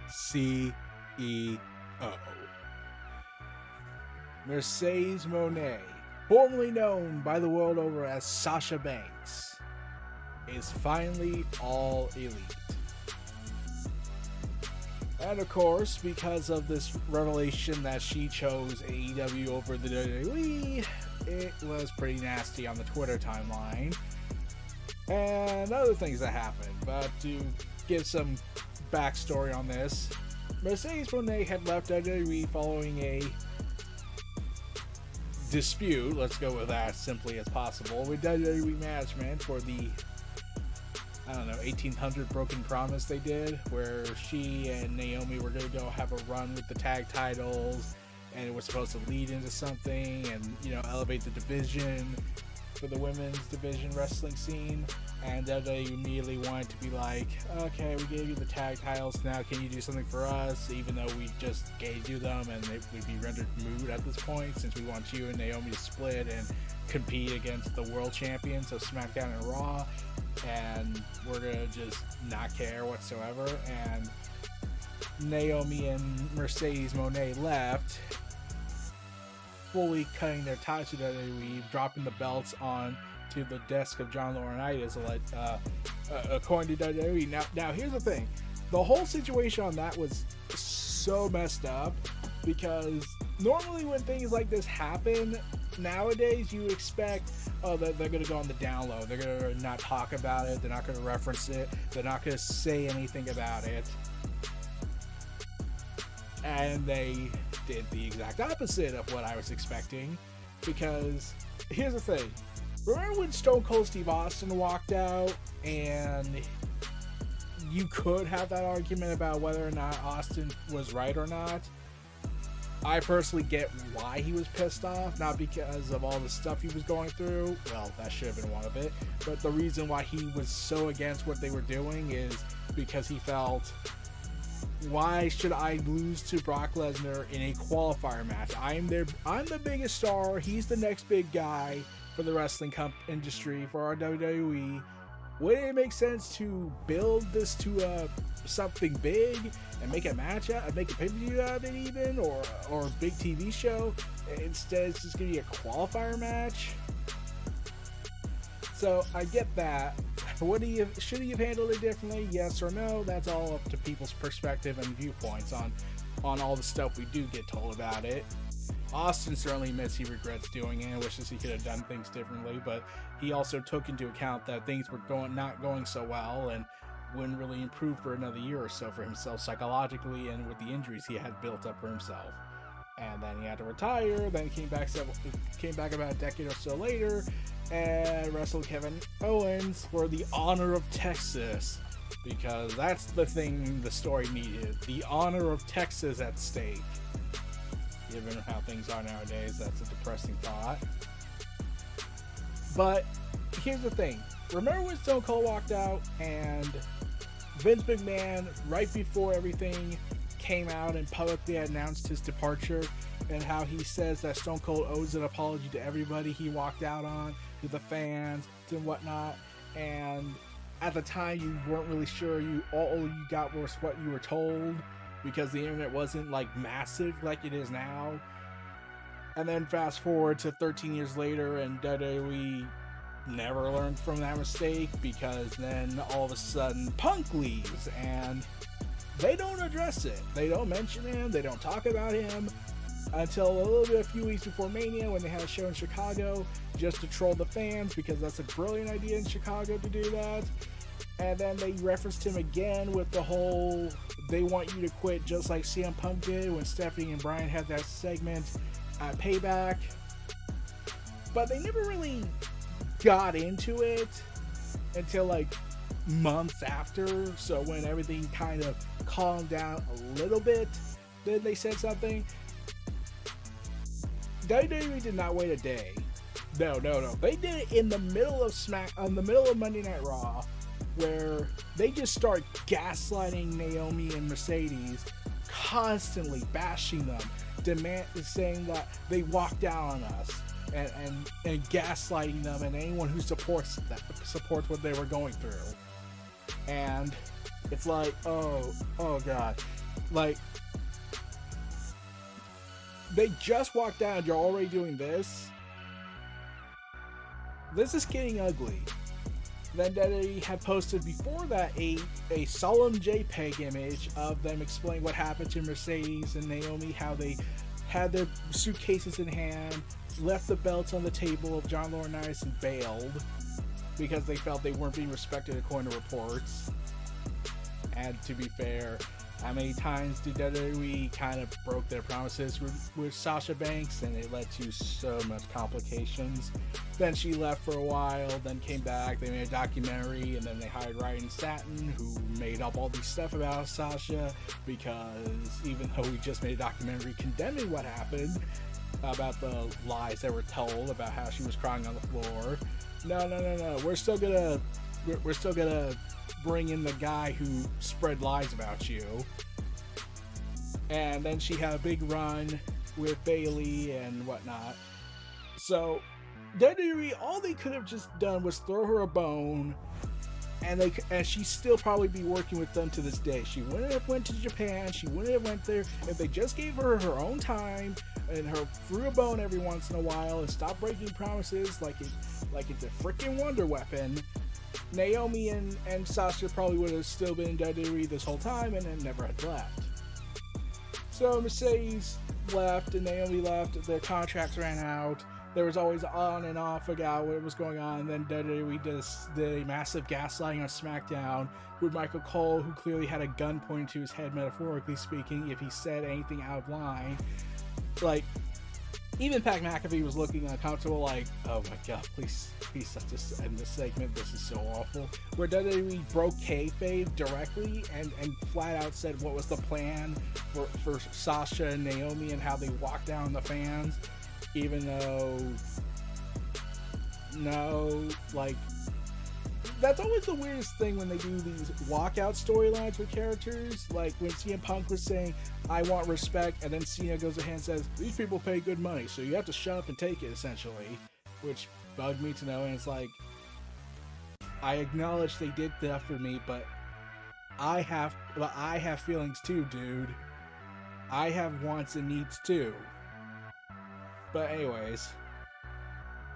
CEO. Mercedes Moné, formerly known by the world over as Sasha Banks, is finally all elite. And of course, because of this revelation that she chose AEW over the WWE, it was pretty nasty on the Twitter timeline. And other things that happened. But to give some backstory on this, Mercedes Moné had left WWE following a dispute, let's go with that simply as possible, with WWE management for the 1800 Broken Promise they did, where she and Naomi were going to go have a run with the tag titles, and it was supposed to lead into something and, elevate the division for the women's division wrestling scene. And they immediately wanted to be like, okay, we gave you the tag titles, now can you do something for us, even though we just gave you them, and it would be rendered moot at this point, since we want you and Naomi to split and compete against the world champions of SmackDown and Raw, and we're gonna just not care whatsoever. And Naomi and Mercedes Moné left, fully cutting their ties to WWE, dropping the belts on to the desk of John Laurinaitis, according to WWE. Now here's the thing: the whole situation on that was so messed up, because normally when things like this happen nowadays, you expect, that they're gonna go on the down low, they're gonna not talk about it, they're not gonna reference it, they're not gonna say anything about it, and they did the exact opposite of what I was expecting. Because here's the thing: remember when Stone Cold Steve Austin walked out, and you could have that argument about whether or not Austin was right or not? I personally get why he was pissed off, not because of all the stuff he was going through, well, that should have been one of it, but the reason why he was so against what they were doing is because he felt, why should I lose to Brock Lesnar in a qualifier match? I'm the biggest star, he's the next big guy for the wrestling industry, for our WWE. Wouldn't it make sense to build this to something big and make a match out, make a pay-per-view out of it, even, or a big TV show? Instead, it's just gonna be a qualifier match. So I get that. Should he have handled it differently? Yes or no? That's all up to people's perspective and viewpoints on all the stuff we do get told about it. Austin certainly admits he regrets doing it and wishes he could have done things differently, but he also took into account that things were not going so well and wouldn't really improve for another year or so for himself psychologically, and with the injuries he had built up for himself. And then he had to retire, then came back about a decade or so later and wrestled Kevin Owens for the honor of Texas, because that's the thing the story needed, the honor of Texas at stake. Given how things are nowadays, that's a depressing thought. But here's the thing: remember when Stone Cold walked out and Vince McMahon, right before everything came out and publicly announced his departure, and how he says that Stone Cold owes an apology to everybody he walked out on, to the fans, to whatnot, and at the time you weren't really sure, all you got was what you were told, because the internet wasn't like massive like it is now. And then fast forward to 13 years later, and WWE never learned from that mistake, because then all of a sudden Punk leaves and they don't address it. They don't mention him, they don't talk about him until a few weeks before Mania, when they had a show in Chicago just to troll the fans, because that's a brilliant idea in Chicago to do that. And then they referenced him again with the whole, they want you to quit, just like CM Punk did when Stephanie and Bryan had that segment at Payback. But they never really got into it until like months after. So when everything kind of calmed down a little bit, then they said something. WWE did not wait a day. No. They did it in the middle of Monday Night Raw, where they just start gaslighting Naomi and Mercedes, constantly bashing them, saying that they walked out on us, and gaslighting them and anyone who supports what they were going through. And it's like, oh god. Like, they just walked down, you're already doing this? This is getting ugly. Then they had posted before that a solemn JPEG image of them explaining what happened to Mercedes and Naomi, how they had their suitcases in hand, left the belts on the table of John Laurinaitis and bailed because they felt they weren't being respected according to reports. And to be fair, how many times did WWE kind of broke their promises with Sasha Banks, and it led to so much complications. Then she left for a while, then came back, they made a documentary, and then they hired Ryan Satin, who made up all these stuff about Sasha, because even though we just made a documentary condemning what happened, about the lies that were told about how she was crying on the floor, no, we're still gonna bring in the guy who spread lies about you. And then she had a big run with Bayley and whatnot. So WWE, all they could have just done was throw her a bone, and she'd still probably be working with them to this day. She wouldn't have went to Japan. She wouldn't have went there if they just gave her her own time and her threw a bone every once in a while and stopped breaking promises like it's a freaking wonder weapon. Naomi and Sasha probably would have still been in WWE this whole time and then never had left. So Mercedes left and Naomi left. Their contracts ran out. There was always on and off about what was going on. And then WWE did a massive gaslighting on SmackDown with Michael Cole, who clearly had a gun pointed to his head, metaphorically speaking, if he said anything out of line. Like, even Pat McAfee was looking uncomfortable, like, oh my god, please just end this segment, this is so awful. Where WWE broke kayfabe directly and flat out said what was the plan for Sasha and Naomi and how they walked down the fans, even though, no, like, that's always the weirdest thing when they do these walkout storylines with characters. Like when CM Punk was saying, I want respect, and then Cena goes ahead and says, these people pay good money, so you have to shut up and take it, essentially. Which bugged me to know, and it's like, I acknowledge they did that for me, but I have feelings too, dude. I have wants and needs too. But anyways,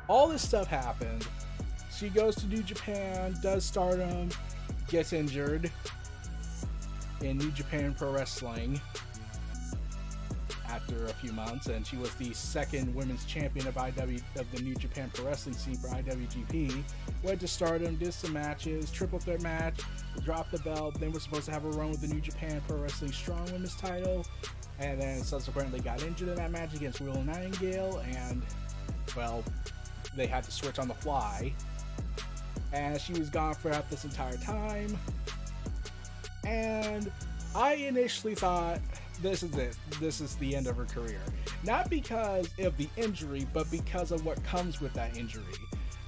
all this stuff happened. She goes to New Japan, does Stardom, gets injured in New Japan Pro Wrestling after a few months, and she was the second women's champion of the New Japan Pro Wrestling scene for IWGP. Went to Stardom, did some matches, triple threat match, dropped the belt, then was supposed to have a run with the New Japan Pro Wrestling Strong Women's title, and then subsequently got injured in that match against Willow Nightingale, and, well, they had to switch on the fly. And she was gone throughout this entire time. And I initially thought, this is it. This is the end of her career. Not because of the injury, but because of what comes with that injury.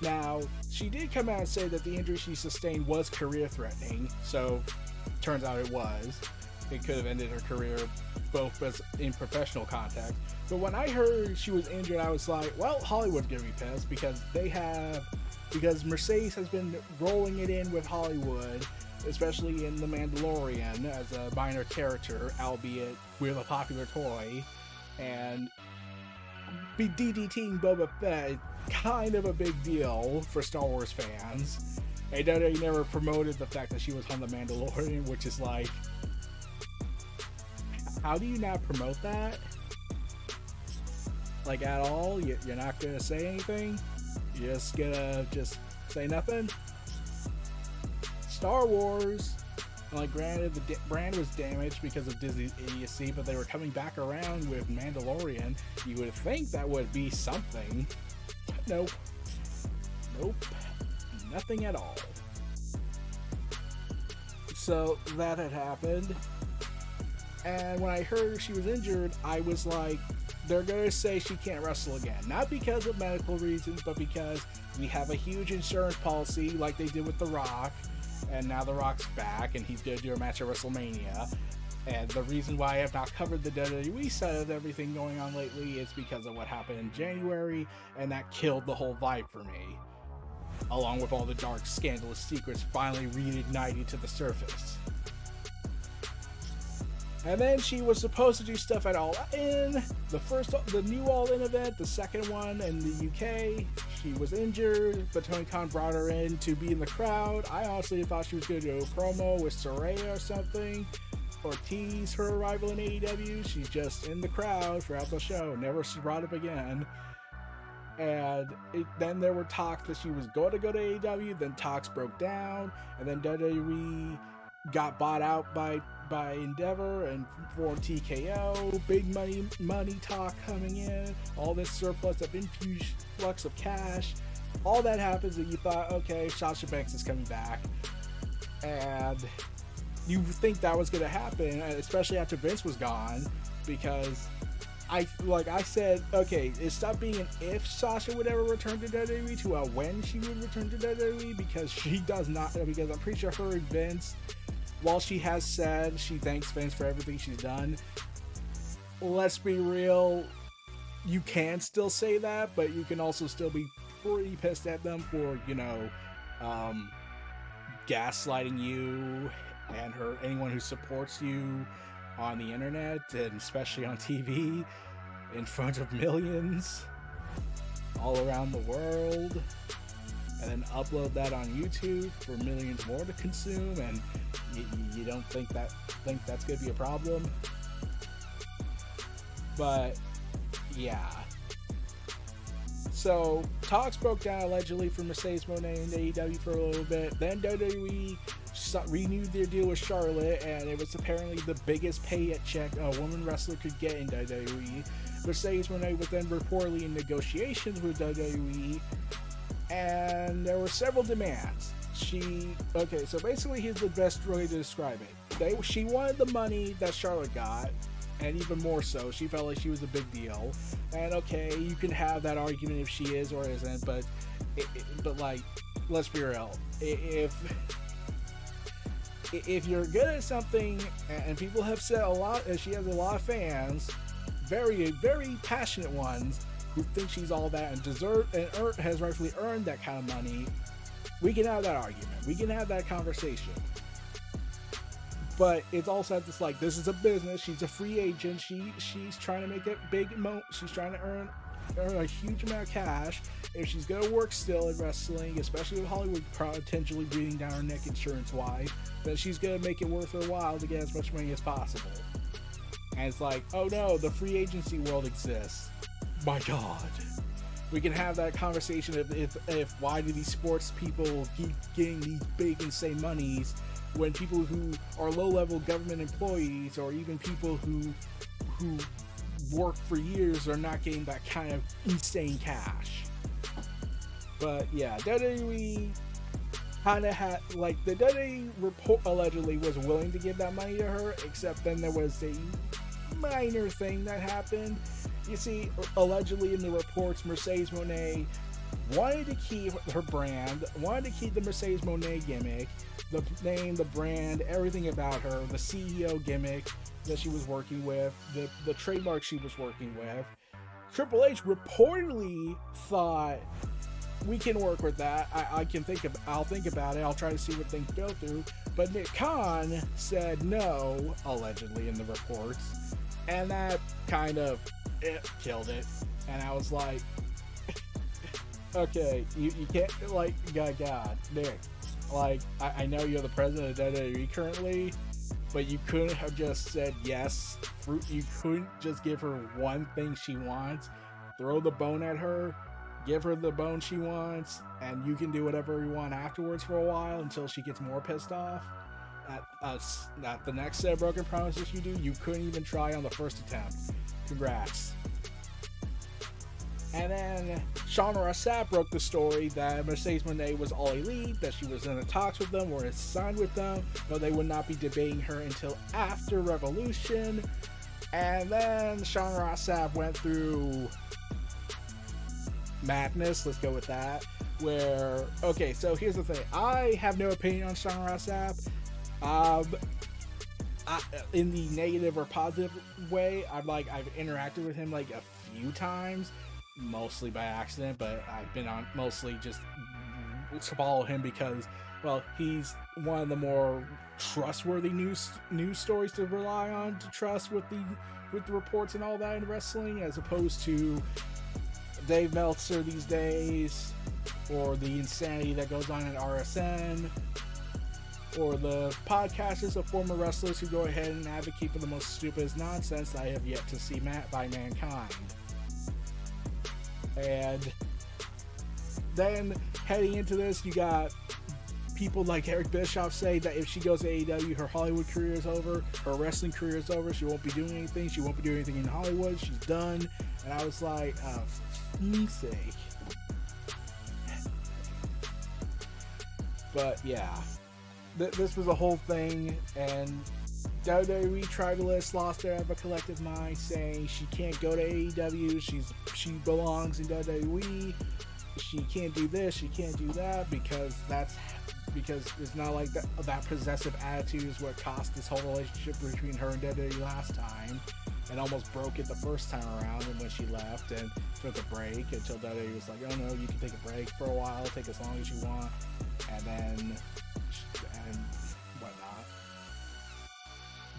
Now, she did come out and say that the injury she sustained was career-threatening. So, turns out it was. It could have ended her career both as in professional context. But when I heard she was injured, I was like, well, Hollywood's gonna be pissed because because Mercedes has been rolling it in with Hollywood, especially in The Mandalorian as a minor character, albeit with a popular toy, and DDTing Boba Fett, kind of a big deal for Star Wars fans. And they never promoted the fact that she was on The Mandalorian, which is like, how do you not promote that? Like, at all? You're not gonna say anything? You're just gonna say nothing? Star Wars, like, granted the brand was damaged because of Disney's idiocy, but they were coming back around with Mandalorian. You would think that would be something. Nope. Nothing at all. So that had happened. And when I heard she was injured, I was like, they're going to say she can't wrestle again. Not because of medical reasons, but because we have a huge insurance policy like they did with The Rock. And now The Rock's back and he's going to do a match at WrestleMania. And the reason why I have not covered the WWE side of everything going on lately is because of what happened in January. And that killed the whole vibe for me. Along with all the dark, scandalous secrets finally reigniting to the surface. And then she was supposed to do stuff at All In, the new All In event, the second one in the UK. She was injured, but Tony Khan brought her in to be in the crowd. I honestly thought she was going to do a promo with Saraya or something, or tease her arrival in AEW. She's just in the crowd throughout the show, never brought up again. And then there were talks that she was going to go to AEW, then talks broke down, and then WWE got bought out by Endeavor and formed TKO. Big money talk coming in, all this surplus of influx of cash. All that happens, and you thought, okay, Sasha Banks is coming back, and you think that was going to happen, especially after Vince was gone, because I said, okay, it stopped being an if Sasha would ever return to WWE to a when she would return to WWE, because she does not, because I'm pretty sure her and Vince, while she has said she thanks Vince for everything she's done, let's be real, you can still say that, but you can also still be pretty pissed at them for, gaslighting you and anyone who supports you on the internet, and especially on TV, in front of millions all around the world, and then upload that on YouTube for millions more to consume, and you don't think that's gonna be a problem. But yeah, so talks broke down allegedly for Mercedes Moné and AEW for a little bit. Then WWE renewed their deal with Charlotte, and it was apparently the biggest pay check a woman wrestler could get in WWE. Mercedes Moné was then reportedly in negotiations with WWE, and there were several demands. So basically here's the best way to describe it. She wanted the money that Charlotte got, and even more so, she felt like she was a big deal. And okay, you can have that argument if she is or isn't, but like, let's be real. If you're good at something, and people have said a lot, and she has a lot of fans, very, very passionate ones, who think she's all that and has rightfully earned that kind of money, we can have that argument. We can have that conversation. But it's also just like, this is a business. She's a free agent. She's trying to make it big. She's trying to earn a huge amount of cash. If she's gonna work still in wrestling, especially with Hollywood potentially breathing down her neck insurance-wise, then she's gonna make it worth her while to get as much money as possible. And it's like, oh no, the free agency world exists. My God. We can have that conversation if why do these sports people keep getting these big insane monies when people who are low-level government employees, or even people who work for years, are not getting that kind of insane cash. But yeah, WWE kind of had, like, the WWE report allegedly was willing to give that money to her, except then there was a minor thing that happened. You see, allegedly in the reports, Mercedes Moné wanted to keep her brand, wanted to keep the Mercedes Moné gimmick, the name, the brand, everything about her, the CEO gimmick that she was working with, the trademark she was working with. Triple H reportedly thought, we can work with that. I'll think about it. I'll try to see what things go through. But Nick Khan said no, allegedly in the reports, and that kind of killed it. And I was like, okay, you can't, like, God, Nick, like, I know you're the president of WWE currently, but you couldn't have just said yes. You couldn't just give her one thing she wants, throw the bone at her, give her the bone she wants, and you can do whatever you want afterwards for a while until she gets more pissed off at the next set of broken promises you do. You couldn't even try on the first attempt. Congrats. And then Shawn Rossap broke the story that Mercedes Moné was all elite, that she was in the talks with them or is signed with them, but they would not be debating her until after Revolution. And then Shawn Rossap went through madness, let's go with that, where, okay, so here's the thing. I have no opinion on Shawn Rossap. In the negative or positive way, I've interacted with him like a few times, mostly by accident, but I've been on mostly just to follow him because well, he's one of the more trustworthy news stories to rely on, to trust with the reports and all that in wrestling, as opposed to Dave Meltzer these days, or the insanity that goes on at RSN, or the podcasters of former wrestlers who go ahead and advocate for the most stupidest nonsense I have yet to see by mankind. And then heading into this, you got people like Eric Bischoff say that if she goes to AEW, her Hollywood career is over, her wrestling career is over, she won't be doing anything, she won't be doing anything in Hollywood, she's done. And I was like, oh, for fuck's sake. But yeah, this was a whole thing, and WWE Tribalists lost their ever collective mind, saying she can't go to AEW, she belongs in WWE, she can't do this, she can't do that, because it's not like that possessive attitude is what cost this whole relationship between her and WWE last time, and almost broke it the first time around, and when she left and took a break until WWE was like, oh no, you can take a break for a while, take as long as you want, and whatnot.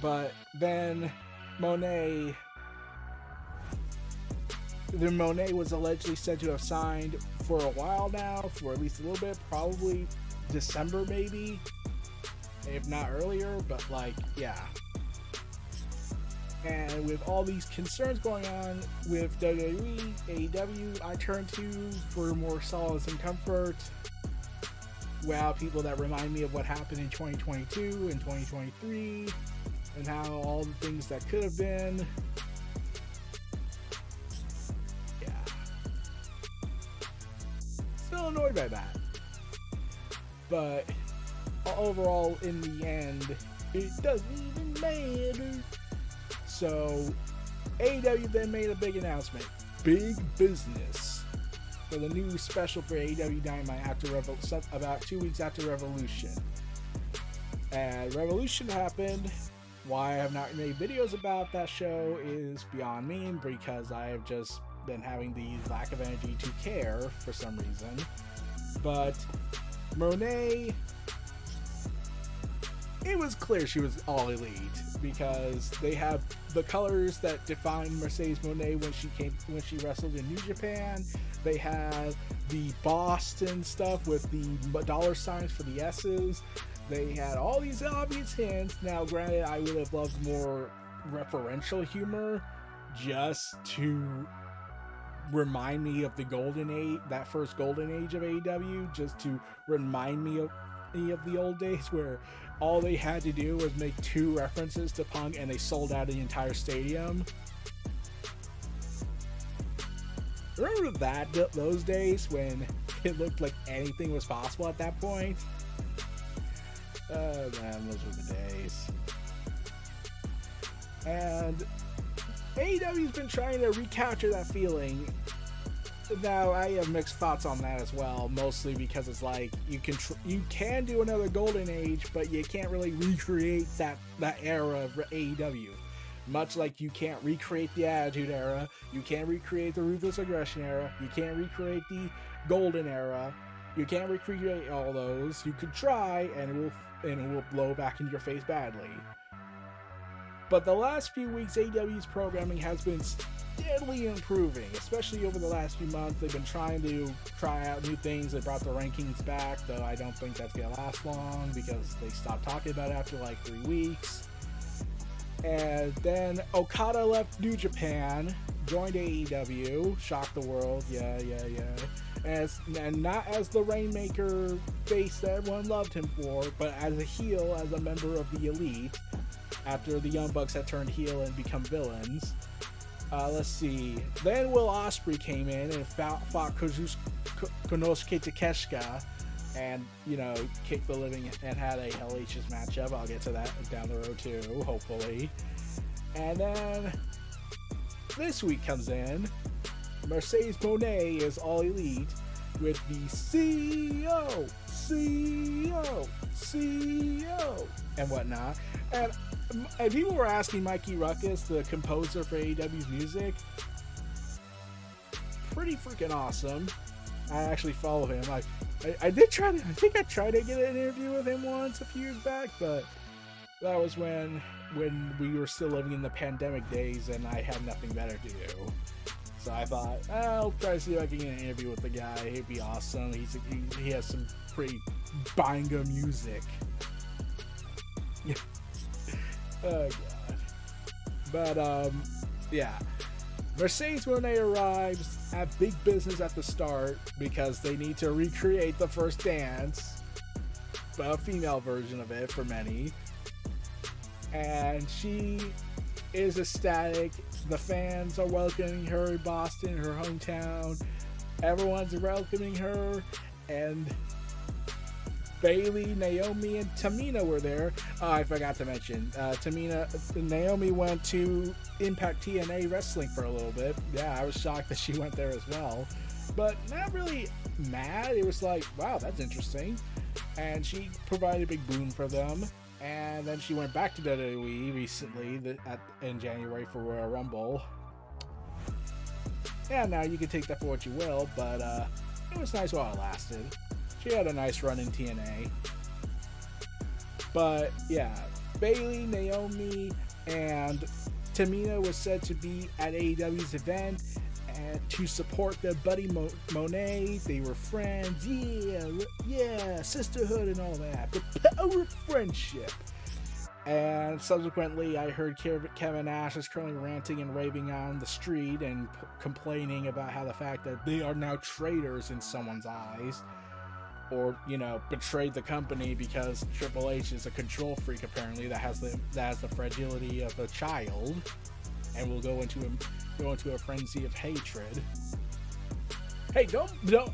But then Moné was allegedly said to have signed for a while now, for at least a little bit, probably December maybe, if not earlier, but like, yeah. And with all these concerns going on with WWE, AEW, I turn to for more solace and comfort. Wow, people that remind me of what happened in 2022 and 2023, and how all the things that could have been. Yeah. Still annoyed by that. But overall, in the end, it doesn't even matter. So, AEW then made a big announcement. Big business. For the new special for AEW Dynamite about 2 weeks after Revolution. And Revolution happened. Why I have not made videos about that show is beyond me, because I have just been having the lack of energy to care for some reason. But Moné, it was clear she was all elite, because they have the colors that defined Mercedes Moné when she wrestled in New Japan. They had the Boston stuff with the dollar signs for the S's. They had all these obvious hints. Now, granted, I would have loved more referential humor, just to remind me of the golden age, that first golden age of AEW, just to remind me of the old days where all they had to do was make 2 references to Punk and they sold out the entire stadium. Remember those days when it looked like anything was possible at that point? Oh man, those were the days. And AEW's been trying to recapture that feeling. Now, I have mixed thoughts on that as well, mostly because it's like you can do another golden age, but you can't really recreate that era of AEW. Much like you can't recreate the Attitude Era, you can't recreate the Ruthless Aggression Era, you can't recreate the Golden Era, you can't recreate all those. You could try, and it will blow back in your face badly. But the last few weeks, AEW's programming has been steadily improving, especially over the last few months. They've been trying out new things. They brought the rankings back, though I don't think that's gonna last long, because they stopped talking about it after like 3 weeks. And then Okada left New Japan, joined AEW, shocked the world, yeah. And not as the Rainmaker face that everyone loved him for, but as a heel, as a member of the Elite, after the Young Bucks had turned heel and become villains. Let's see. Then Will Ospreay came in and fought Konosuke Takeshita, and, kicked the living and had a hellacious matchup. I'll get to that down the road too, hopefully. And then this week comes in. Mercedes Moné is all elite with the CEO, and whatnot. And people were asking Mikey Ruckus, the composer for AEW's music. Pretty freaking awesome. I actually follow him. I I think I tried to get an interview with him once a few years back, but that was when we were still living in the pandemic days and I had nothing better to do. So I thought, I'll try to see if I can get an interview with the guy. He'd be awesome. He has some pretty banger music. Oh god. But yeah. Mercedes Moné arrives at big business at the start because they need to recreate the first dance, but a female version of it for many. And she is ecstatic. The fans are welcoming her in Boston, her hometown. Everyone's welcoming her, and Bayley, Naomi, and Tamina were there. Oh, I forgot to mention, Naomi went to Impact TNA Wrestling for a little bit. Yeah, I was shocked that she went there as well, but not really mad. It was like, wow, that's interesting. And she provided a big boon for them. And then she went back to WWE recently in January for Royal Rumble. Yeah, now you can take that for what you will, but it was nice while it lasted. She had a nice run in TNA. But yeah, Bayley, Naomi, and Tamina was said to be at AEW's event and to support their buddy Moné. They were friends. Yeah, sisterhood and all that. The power of friendship. And subsequently, I heard Kevin Nash is currently ranting and raving on the street and complaining about how the fact that they are now traitors in someone's eyes. Or, betrayed the company because Triple H is a control freak, apparently, that has the fragility of a child and will go into a frenzy of hatred. Hey, don't look,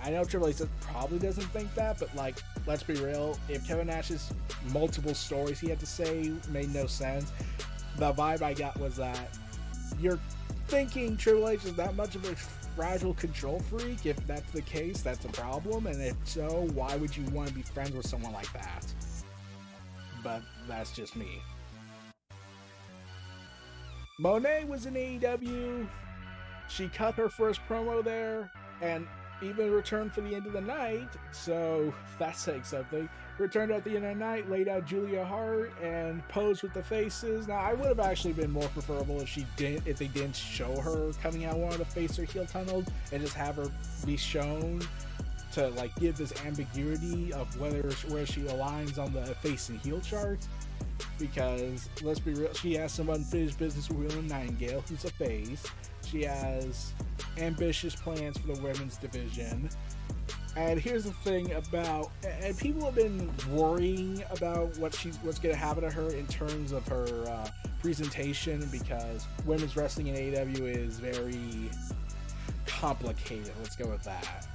I know Triple H probably doesn't think that, but let's be real. If Kevin Nash's multiple stories he had to say made no sense, the vibe I got was that you're thinking Triple H is that much of a fragile control freak. If that's the case, that's a problem, and if so, why would you want to be friends with someone like that? But that's just me. Moné was in AEW. She cut her first promo there and even returned for the end of the night, so that's saying something. Returned at the end of the night, laid out Julia Hart and posed with the faces. Now, I would have actually been more preferable if they didn't show her coming out one of the face or heel tunnels and just have her be shown to give this ambiguity of where she aligns on the face and heel chart. Because let's be real, she has some unfinished business with William Nightingale, who's a face. She has ambitious plans for the women's division. And here's the thing and people have been worrying about what's going to happen to her in terms of her presentation, because women's wrestling in AEW is very complicated. Let's go with that.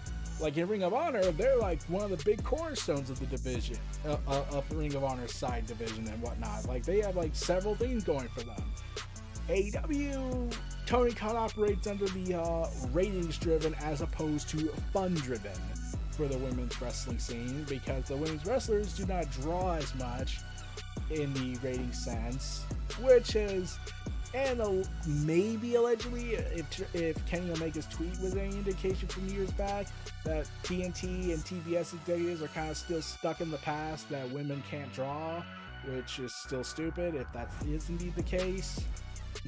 In Ring of Honor, they're one of the big cornerstones of the division, of the Ring of Honor side division and whatnot. They have several things going for them. AEW, Tony Khan operates under the ratings driven as opposed to fun driven for the women's wrestling scene, because the women's wrestlers do not draw as much in the rating sense, which is, and maybe allegedly, if Kenny Omega's tweet was any indication from years back, that TNT and TBS executives are kind of still stuck in the past that women can't draw, which is still stupid if that is indeed the case,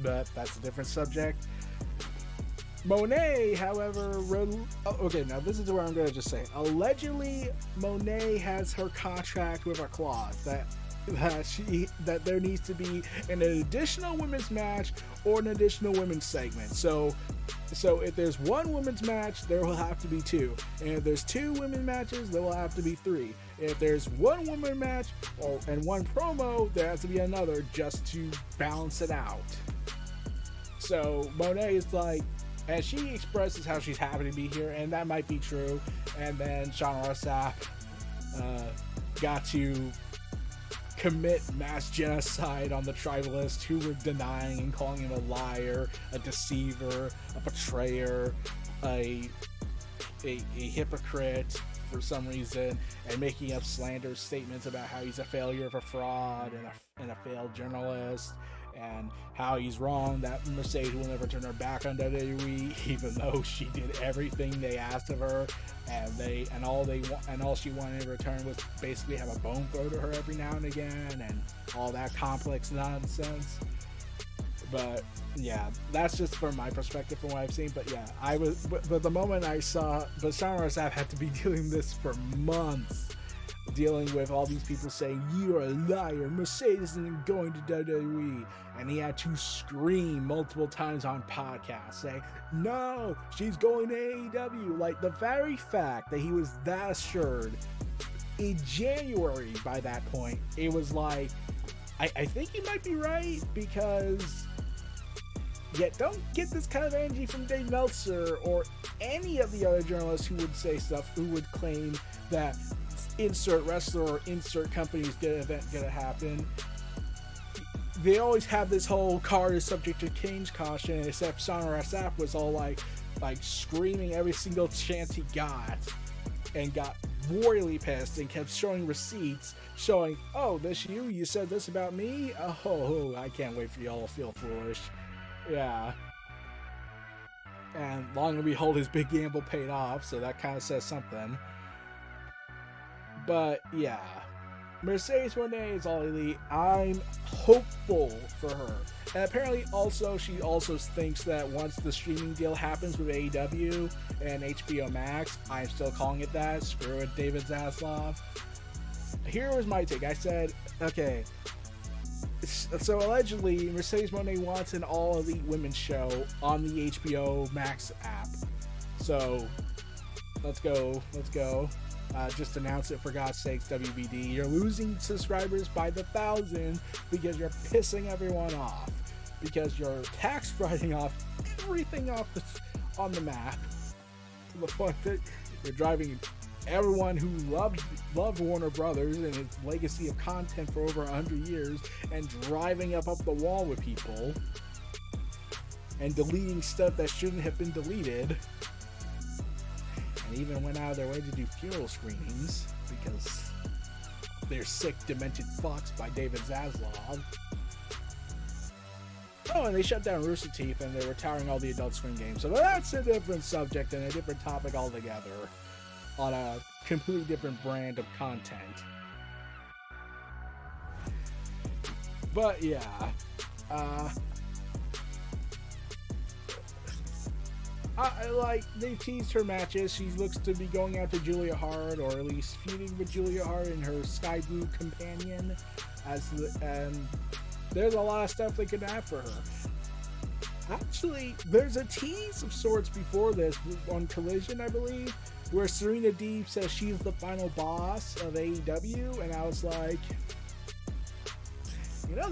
but that's a different subject. Moné, however, okay, now this is where I'm going to just say, allegedly, Moné has her contract with a clause that there needs to be an additional women's match or an additional women's segment. So if there's one women's match, there will have to be two. And if there's two women's matches, there will have to be three. If there's one women's match and one promo, there has to be another just to balance it out. So Moné is and she expresses how she's happy to be here, and that might be true. And then Sean Ross Sapp got to commit mass genocide on the tribalists who were denying and calling him a liar, a deceiver, a betrayer, a hypocrite, for some reason and making up slander statements about how he's a failure of a fraud and a failed journalist, and how he's wrong that Mercedes will never turn her back on WWE, even though she did everything they asked of her, and all she wanted in return was basically have a bone throw to her every now and again, and all that complex nonsense. But yeah, that's just from my perspective from what I've seen. But yeah, but the moment I saw, but Sasha had to be dealing this for months, dealing with all these people saying, "You're a liar, Mercedes isn't going to WWE," and he had to scream multiple times on podcasts saying, "No, she's going to AEW." Like, the very fact that he was that assured in January by that point, it was like, I think he might be right, because don't get this kind of energy from Dave Meltzer or any of the other journalists who would say stuff, who would claim that insert wrestler or insert company's event gonna happen. They always have this whole card is subject to change caution, except Sonora Sap was all like screaming every single chance he got, and got royally pissed and kept showing receipts showing, "Oh, this you said this about me? Oh, I can't wait for y'all to feel foolish." Yeah. And long and behold, his big gamble paid off, so that kind of says something. But yeah, Mercedes Moné is all elite. I'm hopeful for her. And apparently she also thinks that once the streaming deal happens with AEW and HBO Max, I'm still calling it that. Screw it, David Zaslav. Here was my take. I said, okay, so allegedly Mercedes Moné wants an all elite women's show on the HBO Max app. So let's go. Just announce it, for God's sakes, WBD. You're losing subscribers by the thousands because you're pissing everyone off. Because you're tax writing off everything on the map. To the point that you're driving everyone who loved Warner Brothers and its legacy of content for over 100 years, and driving up the wall with people. And deleting stuff that shouldn't have been deleted. And even went out of their way to do funeral screenings because they're sick, demented fucks by David Zaslav. Oh, and they shut down Rooster Teeth, and they're retiring all the Adult Swim games. So that's a different subject and a different topic altogether, on a completely different brand of content. But yeah, they teased her matches. She looks to be going after Julia Hart, or at least feuding with Julia Hart and her Sky Blue companion. And there's a lot of stuff they could have for her. Actually, there's a tease of sorts before this on Collision, I believe, where Serena Deeb says she's the final boss of AEW, and I was like, that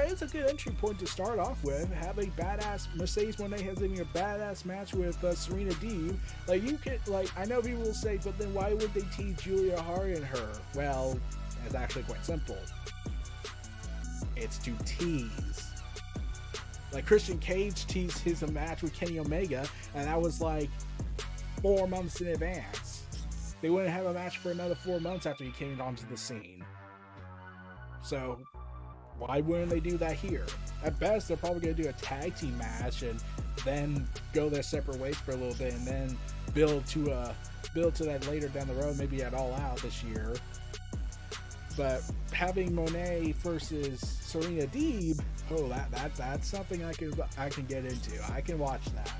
is a good entry point to start off with. Have a badass Mercedes Moné having a badass match with Serena Deeb. I know people will say, but then why would they tease Julia Hart and her? Well, it's actually quite simple. It's to tease. Like Christian Cage teased his match with Kenny Omega, and that was like 4 months in advance. They wouldn't have a match for another 4 months after he came onto the scene. So why wouldn't they do that here? At best, they're probably going to do a tag team match and then go their separate ways for a little bit, and then build to that later down the road, maybe at All Out this year. But having Moné versus Serena Deeb, that's something I can get into. I can watch that.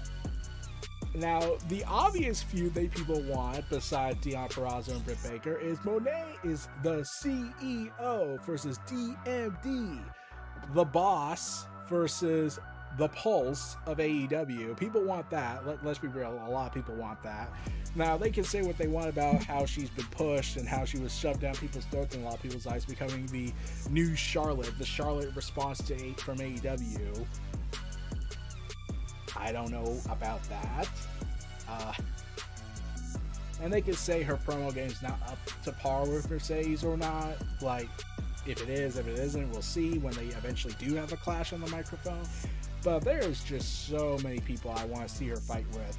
Now, the obvious feud that people want, besides Deonna Purrazzo and Britt Baker, is Moné is the CEO versus DMD, the boss versus the pulse of AEW. People want that. Let's be real. A lot of people want that. Now, they can say what they want about how she's been pushed and how she was shoved down people's throats in a lot of people's eyes, becoming the new Charlotte, the Charlotte response from AEW. I don't know about that. And they could say her promo game's not up to par with Mercedes or not. Like, if it is, if it isn't, we'll see when they eventually do have a clash on the microphone. But there's just so many people I want to see her fight with.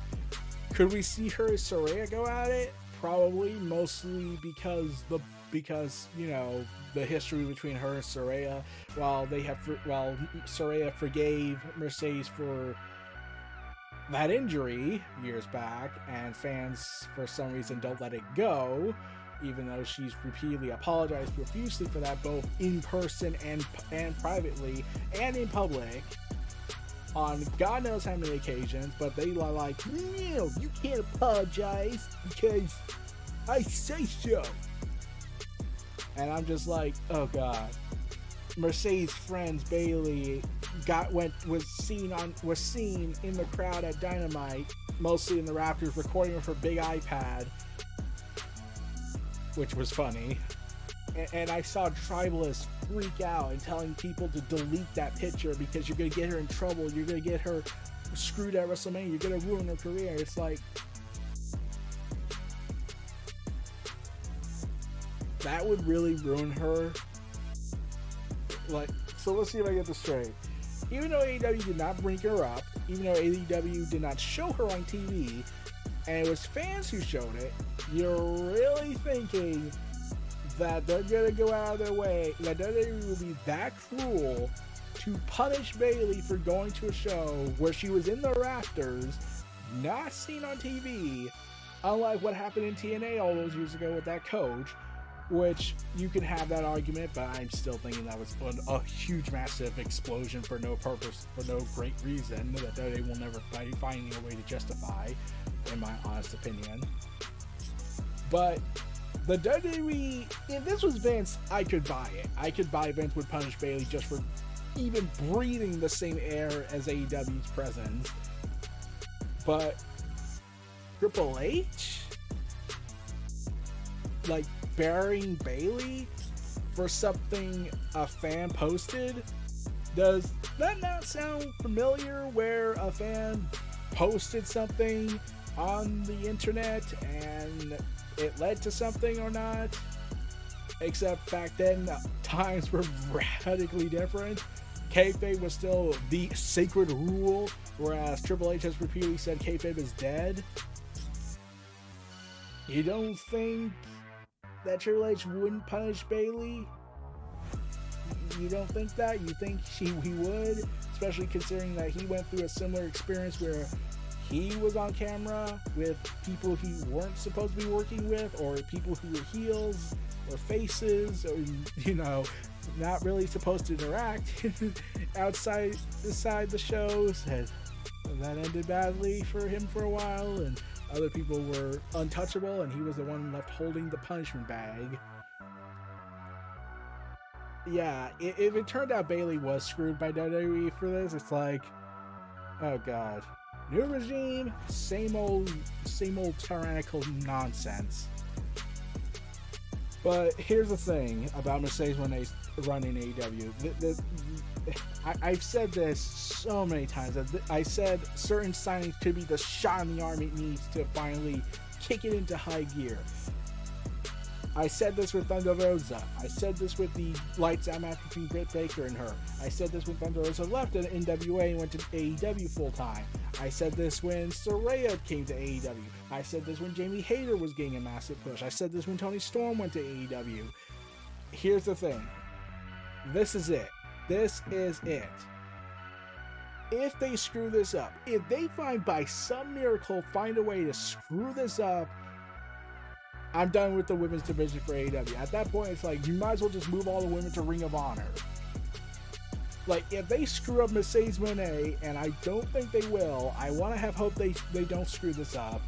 Could we see her and Saraya go at it? Probably mostly because you know the history between her and Saraya. While Saraya forgave Mercedes for that injury years back, and fans for some reason don't let it go, even though she's repeatedly apologized profusely for that, both in person and privately and in public on God knows how many occasions. But they are like, no, you can't apologize because I say so. And I'm just like, oh god. Mercedes' friends Bailey was seen in the crowd at Dynamite, mostly in the Raptors, recording with her big iPad, which was funny. And I saw Tribalists freak out and telling people to delete that picture because you're going to get her in trouble. You're going to get her screwed at WrestleMania. You're going to ruin her career. It's like, that would really ruin her. Like, so let's see if I get this straight. Even though AEW did not bring her up, even though AEW did not show her on TV, and it was fans who showed it, you're really thinking that they're gonna go out of their way, that WWE will be that cruel to punish Bayley for going to a show where she was in the rafters, not seen on TV, unlike what happened in TNA all those years ago with that coach, which you can have that argument, but I'm still thinking that was a huge, massive explosion for no purpose, for no great reason, that WWE will never find a way to justify, in my honest opinion. But the WWE, if this was Vince, I could buy it. I could buy Vince would punish Bayley just for even breathing the same air as AEW's presence. But Triple H? Like, burying Bayley for something a fan posted? Does that not sound familiar, where a fan posted something on the internet and it led to something or not? Except back then, times were radically different. Kayfabe was still the sacred rule, whereas Triple H has repeatedly said kayfabe is dead. You don't think that Triple H wouldn't punish Bayley? You don't think that? You think he would? Especially considering that he went through a similar experience where he was on camera with people he weren't supposed to be working with, or people who were heels or faces, or, you know, not really supposed to interact outside the shows. And that ended badly for him for a while, and other people were untouchable, and he was the one left holding the punishment bag. Yeah, if it turned out Bayley was screwed by WWE for this, it's like, oh god. New regime, same old tyrannical nonsense. But here's the thing about Mercedes Moné running AEW. I've said this so many times. I said certain signings could be the shot in the arm it needs to finally kick it into high gear. I said this with Thunder Rosa. I said this with the lights out match between Britt Baker and her. I said this when Thunder Rosa left at NWA and went to AEW full time. I said this when Saraya came to AEW. I said this when Jamie Hayter was getting a massive push. I said this when Tony Storm went to AEW. Here's the thing. This is it. This is it. If they screw this up, if they by some miracle find a way to screw this up, I'm done with the women's division for AEW. At that point, it's like, you might as well just move all the women to Ring of Honor. Like, if they screw up Mercedes Moné, and I don't think they will, I want to have hope they don't screw this up.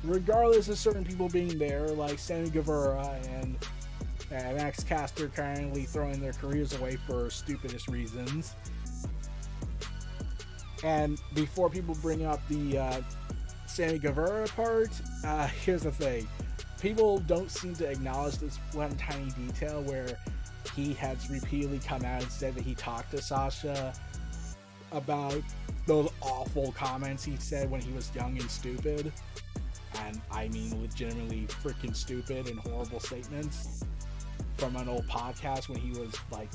Regardless of certain people being there, like Sammy Guevara and Max Caster currently throwing their careers away for stupidest reasons. And before people bring up the Sammy Guevara part, here's the thing. People don't seem to acknowledge this one tiny detail where he has repeatedly come out and said that he talked to Sasha about those awful comments he said when he was young and stupid. And I mean legitimately freaking stupid and horrible statements from an old podcast when he was like,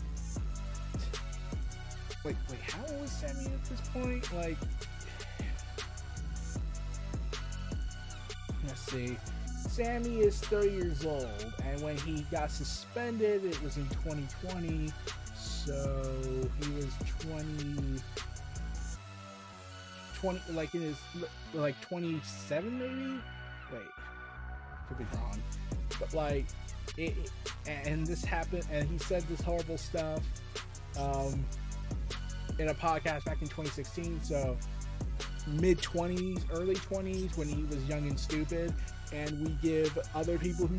wait, how old was Sammy at this point? Like, let's see. Sammy is 30 years old, and when he got suspended, it was in 2020, so he was 20, like in his, like 27 maybe? Wait, could be wrong. But like, and this happened, and he said this horrible stuff in a podcast back in 2016, so mid-20s, early 20s, when he was young and stupid. And we give other people who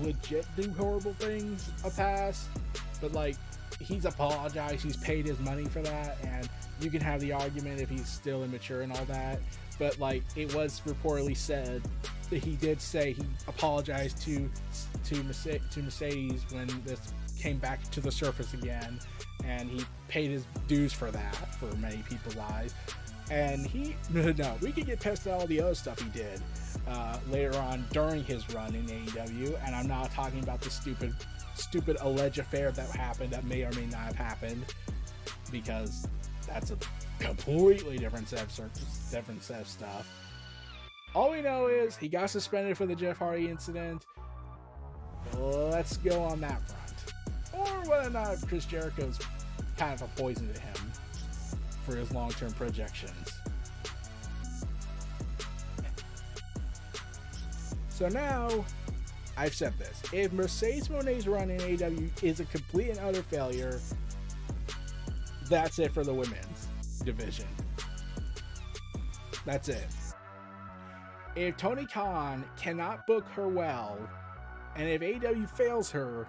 legit do horrible things a pass, but like, he's apologized, he's paid his money for that, and you can have the argument if he's still immature and all that, but like, it was reportedly said that he did say he apologized to Mercedes when this came back to the surface again, and he paid his dues for that, for many people's eyes. And we could get pissed at all the other stuff he did later on during his run in AEW, and I'm not talking about the stupid alleged affair that happened that may or may not have happened, because that's a completely different set of stuff. All we know is he got suspended for the Jeff Hardy incident. Let's go on that front. Or whether or not Chris Jericho's kind of a poison to him for his long-term projections. So now, I've said this. If Mercedes Moné's run in AEW is a complete and utter failure, that's it for the women's division. That's it. If Tony Khan cannot book her well, and if AEW fails her,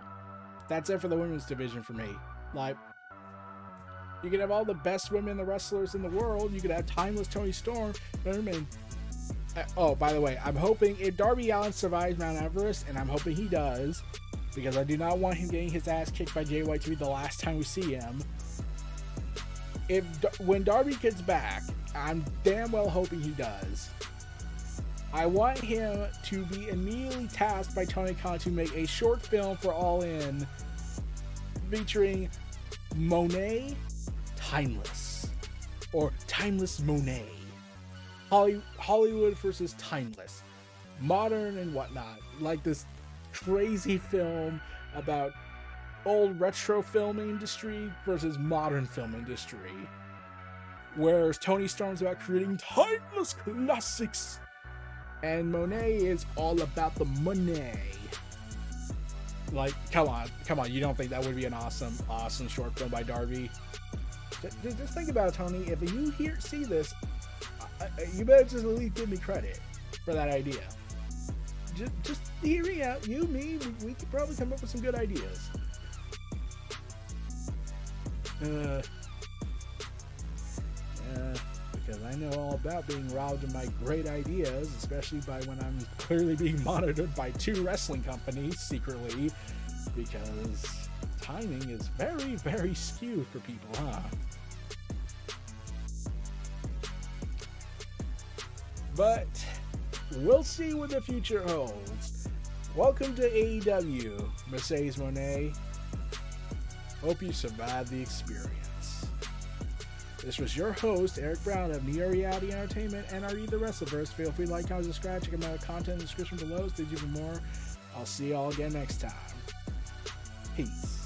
that's it for the women's division for me. Like, you could have all the best women wrestlers in the world. You could have timeless Toni Storm. Oh, by the way, I'm hoping if Darby Allin survives Mount Everest, and I'm hoping he does, because I do not want him getting his ass kicked by Jay White to be the last time we see him. When Darby gets back, I'm damn well hoping he does. I want him to be immediately tasked by Tony Khan to make a short film for All In featuring Moné Timeless, or Timeless Moné. Hollywood versus Timeless, modern and whatnot, like this crazy film about old retro film industry versus modern film industry, whereas Toni Storm's about creating timeless classics, and Moné is all about the money. Like, come on, you don't think that would be an awesome short film by Darby? Just think about it, Tony. If you see this, you better just at least give me credit for that idea. Just hear me out. You, me, we could probably come up with some good ideas. Because I know all about being robbed of my great ideas, especially by when I'm clearly being monitored by 2 wrestling companies secretly, because timing is very, very skewed for people, huh? But we'll see what the future holds. Welcome to AEW, Mercedes Moné. Hope you survived the experience. This was your host, Eric Brown of Neo Reality Entertainment, NRE The WrestleVerse. Feel free to like, comment, subscribe, check out my content in the description below. Stay tuned for more. I'll see you all again next time. Peace.